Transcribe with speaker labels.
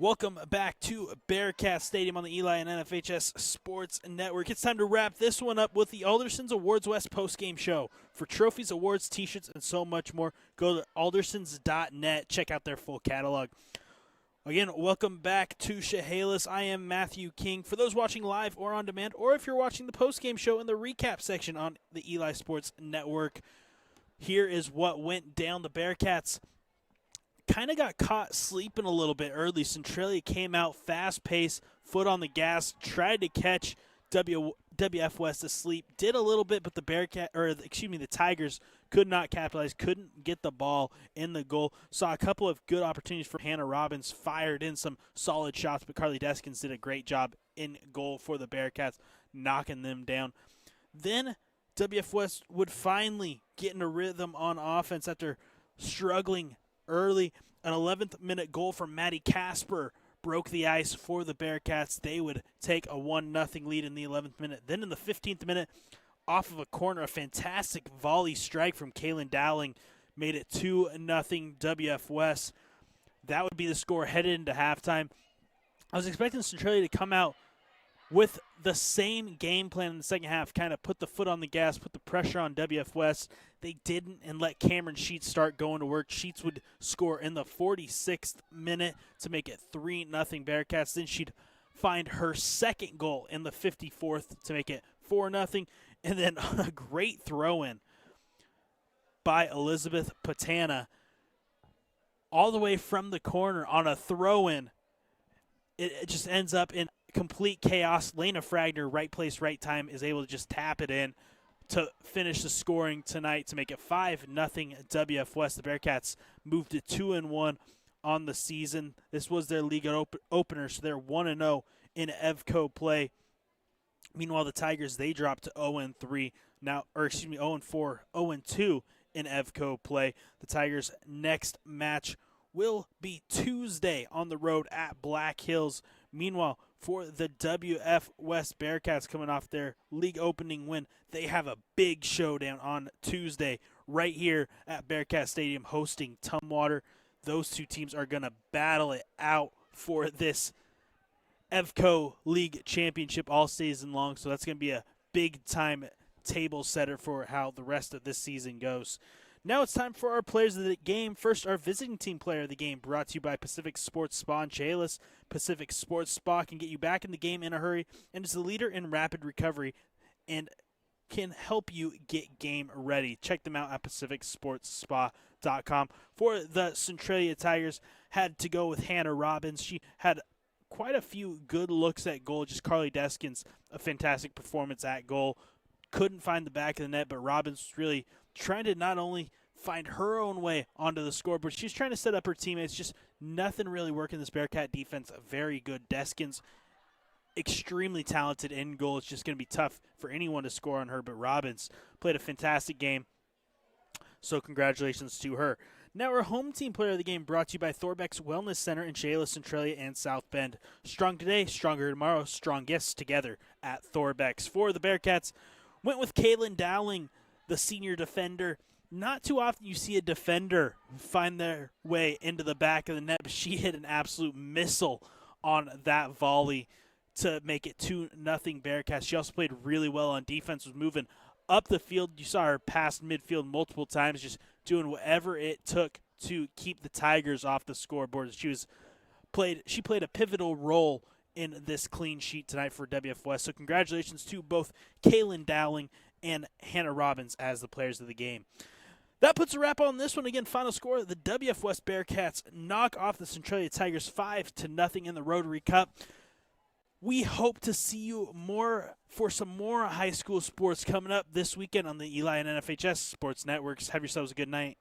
Speaker 1: Welcome back to Bearcat Stadium on the Eli and NFHS Sports Network. It's time to wrap this one up with the Aldersons Awards West Post-Game show. For trophies, awards, t-shirts, and so much more, go to aldersons.net. Check out their full catalog. Again, welcome back to Chehalis. I am Matthew King. For those watching live or on demand, or if you're watching the post-game show in the recap section on the Eli Sports Network, here is what went down. The Bearcats kind of got caught sleeping a little bit early. Centralia came out fast-paced, foot on the gas, tried to catch WF West asleep, did a little bit, but the Tigers could not capitalize, couldn't get the ball in the goal. Saw a couple of good opportunities for Hannah Robbins, fired in some solid shots, but Carly Deskins did a great job in goal for the Bearcats, knocking them down. Then WF West would finally get in a rhythm on offense after struggling early. An 11th minute goal from Maddie Casper broke the ice for the Bearcats. They would take a 1-0 lead in the 11th minute. Then in the 15th minute, off of a corner, a fantastic volley strike from Kaylin Dowling made it 2-0 WF West. That would be the score headed into halftime. I was expecting Centralia to come out with the same game plan in the second half, kind of put the foot on the gas, put the pressure on WF West. They didn't, and let Cameron Sheets start going to work. Sheets would score in the 46th minute to make it 3-0 Bearcats. Then she'd find her second goal in the 54th to make it 4-0. And then a great throw-in by Elizabeth Patana all the way from the corner on a throw-in. It just ends up in complete chaos. Lena Fragner, right place, right time, is able to just tap it in to finish the scoring tonight to make it 5-0 WF West. The Bearcats moved to 2-1 on the season. This was their league opener, so they're 1-0 in EVCO play. Meanwhile, the Tigers, they dropped to 0-3 now, or excuse me, 0-4, 0-2 in EVCO play. The Tigers' next match will be Tuesday on the road at Black Hills. Meanwhile, for the WF West Bearcats coming off their league opening win, they have a big showdown on Tuesday right here at Bearcat Stadium hosting Tumwater. Those two teams are going to battle it out for this EVCO League Championship all season long, so that's going to be a big-time table setter for how the rest of this season goes. Now it's time for our players of the game. First, our visiting team player of the game, brought to you by Pacific Sports Spa in Chehalis. Pacific Sports Spa can get you back in the game in a hurry and is the leader in rapid recovery and can help you get game ready. Check them out at pacificsportsspa.com. For the Centralia Tigers, had to go with Hannah Robbins. She had quite a few good looks at goal. Just Carly Deskins, a fantastic performance at goal. Couldn't find the back of the net, but Robbins was really trying to not only find her own way onto the scoreboard, she's trying to set up her teammates. Just nothing really working this Bearcat defense. Very good. Deskins, extremely talented in goal. It's just going to be tough for anyone to score on her, but Robbins played a fantastic game, so congratulations to her. Now our home team player of the game, brought to you by Thorbeck's Wellness Center in Chehalis, Centralia, and South Bend. Strong today, stronger tomorrow, strongest together at Thorbeck's. For the Bearcats, went with Kaylin Dowling, the senior defender. Not too often you see a defender find their way into the back of the net, but she hit an absolute missile on that volley to make it 2-0 Bearcats. She also played really well on defense, was moving up the field. You saw her pass midfield multiple times, just doing whatever it took to keep the Tigers off the scoreboard. She played a pivotal role in this clean sheet tonight for WF West. So congratulations to both Kaylin Dowling and Hannah Robbins as the players of the game. That puts a wrap on this one. Again, final score, the WF West Bearcats knock off the Centralia Tigers 5-0 in the Rotary Cup. We hope to see you for some more high school sports coming up this weekend on the Eli and NFHS Sports Networks. Have yourselves a good night.